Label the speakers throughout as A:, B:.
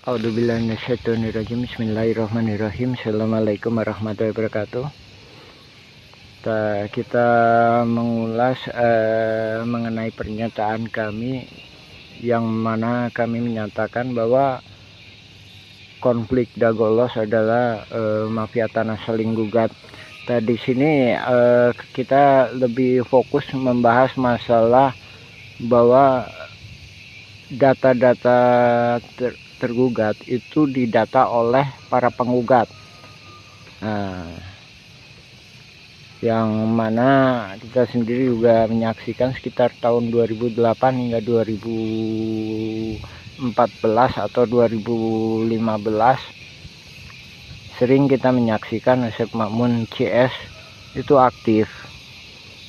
A: A'udzubillahi minasyaitonirrajim. Bismillahirrahmanirrahim. Assalamualaikum warahmatullahi wabarakatuh. Kita mengulas mengenai pernyataan kami yang mana kami menyatakan bahwa konflik Dagolos adalah mafia tanah saling gugat. Di sini kita lebih fokus membahas masalah bahwa data-data tergugat itu didata oleh para penggugat. Yang mana kita sendiri juga menyaksikan sekitar tahun 2008 hingga 2014 atau 2015 sering kita menyaksikan Asep Makmun CS itu aktif.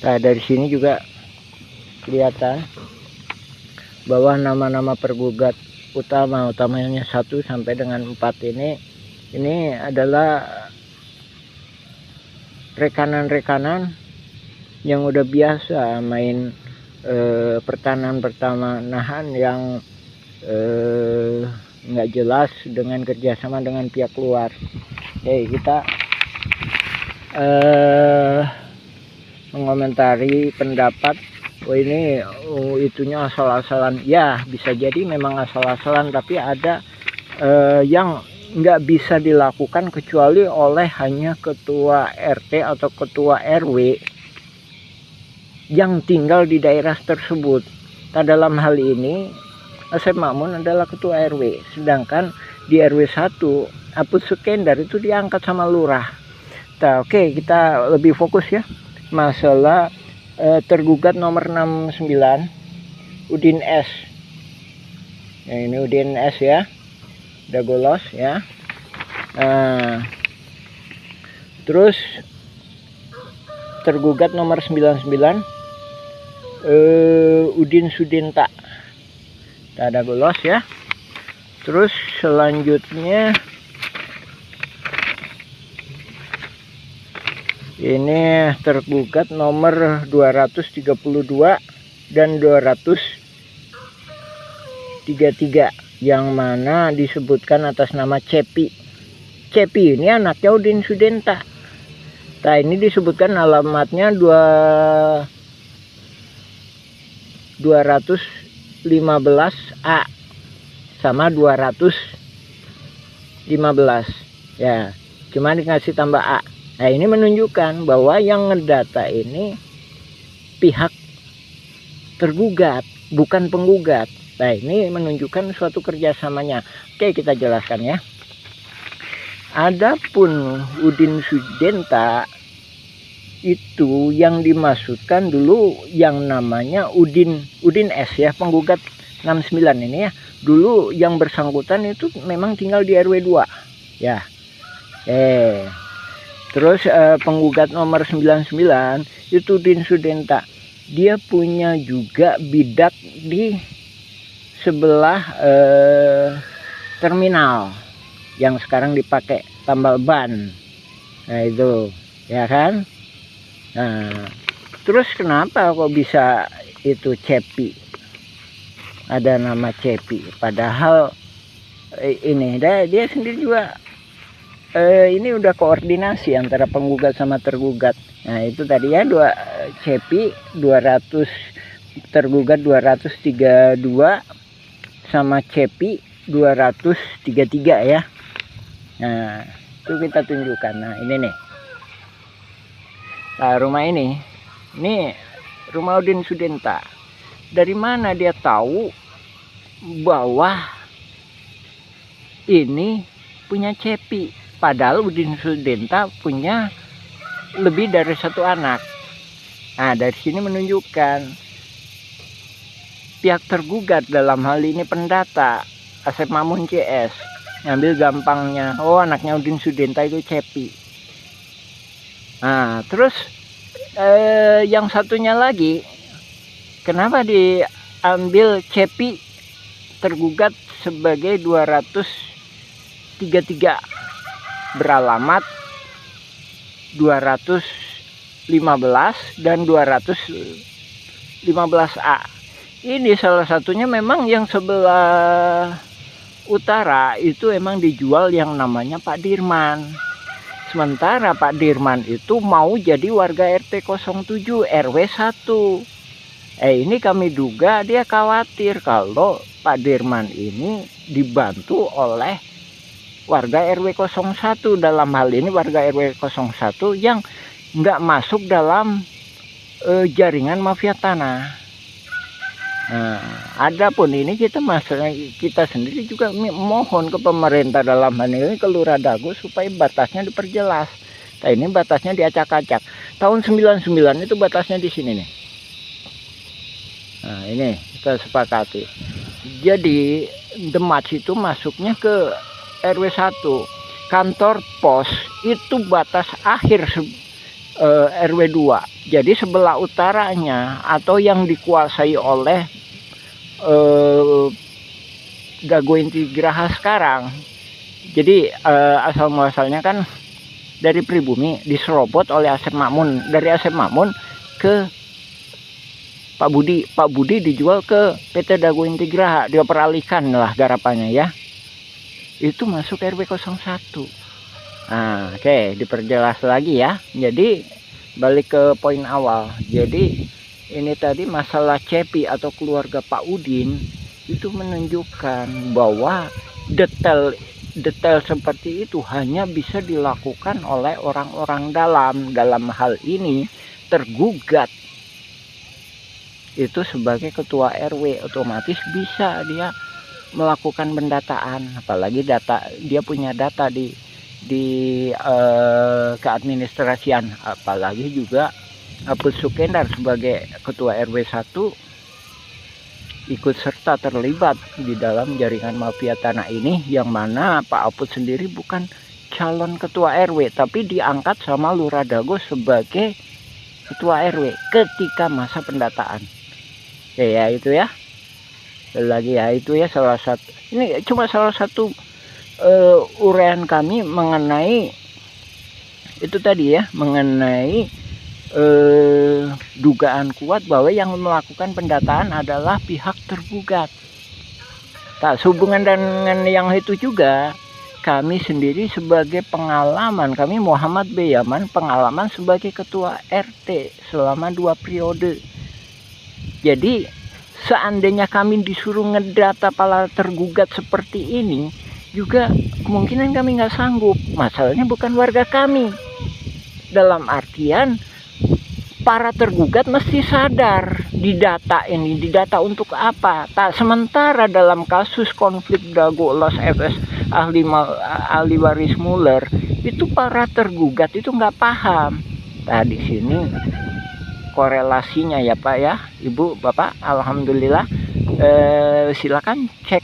A: Dari sini juga kelihatan bahwa nama-nama pergugat utamanya 1 sampai dengan 4 ini adalah rekanan-rekanan yang udah biasa main pertanahan yang nggak jelas dengan kerjasama dengan pihak luar. Kita mengomentari pendapat ini itunya asal-asalan. Ya, bisa jadi memang asal-asalan, tapi ada yang nggak bisa dilakukan kecuali oleh hanya ketua RT atau ketua RW yang tinggal di daerah tersebut. Dalam hal ini Asep Makmun adalah ketua RW, sedangkan di RW 1 Apus Sukendar itu diangkat sama lurah. Oke, kita lebih fokus ya masalah tergugat nomor 69 Udin S. Ini Udin S ya, Dagolos ya. Terus tergugat nomor 99 Udin Sudenta, Dagolos ya. Terus selanjutnya ini tergugat nomor 232 dan 233 yang mana disebutkan atas nama Cepi. Cepi ini anaknya Udin Sudenta. Ini disebutkan alamatnya 215A sama 215 ya, cuma dikasih tambah A. Ini menunjukkan bahwa yang ngedata ini pihak tergugat, bukan penggugat. Ini menunjukkan suatu kerjasamanya. Oke, kita jelaskan ya. Adapun Udin Sudenta itu yang dimaksudkan dulu yang namanya Udin S ya, penggugat 69 ini ya. Dulu yang bersangkutan itu memang tinggal di RW 2 ya. Terus penggugat nomor 99 itu Udin Sudenta. Dia punya juga bidak di sebelah terminal yang sekarang dipakai tambal ban. Itu ya kan. Terus kenapa kok bisa itu Cepi, ada nama Cepi, padahal ini dia sendiri juga ini udah koordinasi antara penggugat sama tergugat. Itu tadi ya, Cepi 200 tergugat 232 sama Cepi 233 ya. Itu kita tunjukkan. Ini nih. Rumah ini rumah Udin Sudenta. Dari mana dia tahu bahwa ini punya Cepi? Padahal Udin Sudenta punya lebih dari 1 anak. Dari sini menunjukkan pihak tergugat, dalam hal ini pendata Asep Makmun CS, ngambil gampangnya, anaknya Udin Sudenta itu Cepi. Terus yang satunya lagi, kenapa diambil Cepi tergugat sebagai 233 beralamat 215 dan 215A. Ini salah satunya memang yang sebelah utara itu emang dijual yang namanya Pak Dirman. Sementara Pak Dirman itu mau jadi warga RT 07 RW 1. Ini kami duga dia khawatir kalau Pak Dirman ini dibantu oleh warga RW 01, dalam hal ini warga RW 01 yang nggak masuk dalam jaringan mafia tanah. Nah, adapun ini kita sendiri juga mohon ke pemerintah, dalam hal ini ke Lurah Dago, supaya batasnya diperjelas. Nah, ini batasnya diacak-acak. Tahun 99 itu batasnya di sini nih. Nah, ini kita sepakati. Jadi Demak itu masuknya ke RW 1. Kantor pos itu batas akhir RW 2. Jadi sebelah utaranya atau yang dikuasai oleh Dago Inti Geraha sekarang. Jadi asal muasalnya kan dari pribumi diserobot oleh Asep Makmun, dari Asep Makmun ke Pak Budi. Pak Budi dijual ke PT Dago Inti Geraha, dia peralihkan lah garapannya ya. Itu masuk RW 01. Nah, oke, diperjelas lagi ya. Jadi balik ke poin awal. Jadi ini tadi masalah Cepi atau keluarga Pak Udin itu menunjukkan bahwa detail seperti itu hanya bisa dilakukan oleh orang-orang dalam hal ini tergugat itu sebagai ketua RW, otomatis bisa dia melakukan pendataan, apalagi dia punya data di keadministrasian, apalagi juga Apus Sukendar sebagai ketua RW 1 ikut serta terlibat di dalam jaringan mafia tanah ini, yang mana Pak Apus sendiri bukan calon ketua RW tapi diangkat sama Lurah Dago sebagai ketua RW ketika masa pendataan. Ya itu ya. Lagi ya itu ya salah satu. Ini cuma salah satu uraian kami mengenai itu tadi ya, mengenai dugaan kuat bahwa yang melakukan pendataan adalah pihak tergugat. Tak sehubungan dengan yang itu juga, kami sendiri sebagai pengalaman, kami Muhammad B. Yaman, pengalaman sebagai ketua RT selama 2 periode. Jadi seandainya kami disuruh ngedata para tergugat seperti ini, juga kemungkinan kami nggak sanggup. Masalahnya bukan warga kami, dalam artian para tergugat mesti sadar didata ini, didata untuk apa. Tak sementara dalam kasus konflik Dago Los FS ahli waris Muller itu para tergugat itu nggak paham. Nah di sini korelasinya ya Pak ya, Ibu, Bapak, alhamdulillah. Silakan cek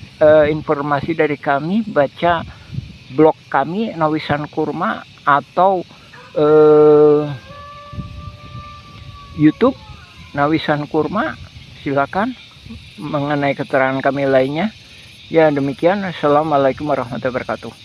A: informasi dari kami, baca blog kami Nawisan Kurma atau YouTube Nawisan Kurma, silakan mengenai keterangan kami lainnya. Ya demikian, assalamualaikum warahmatullahi wabarakatuh.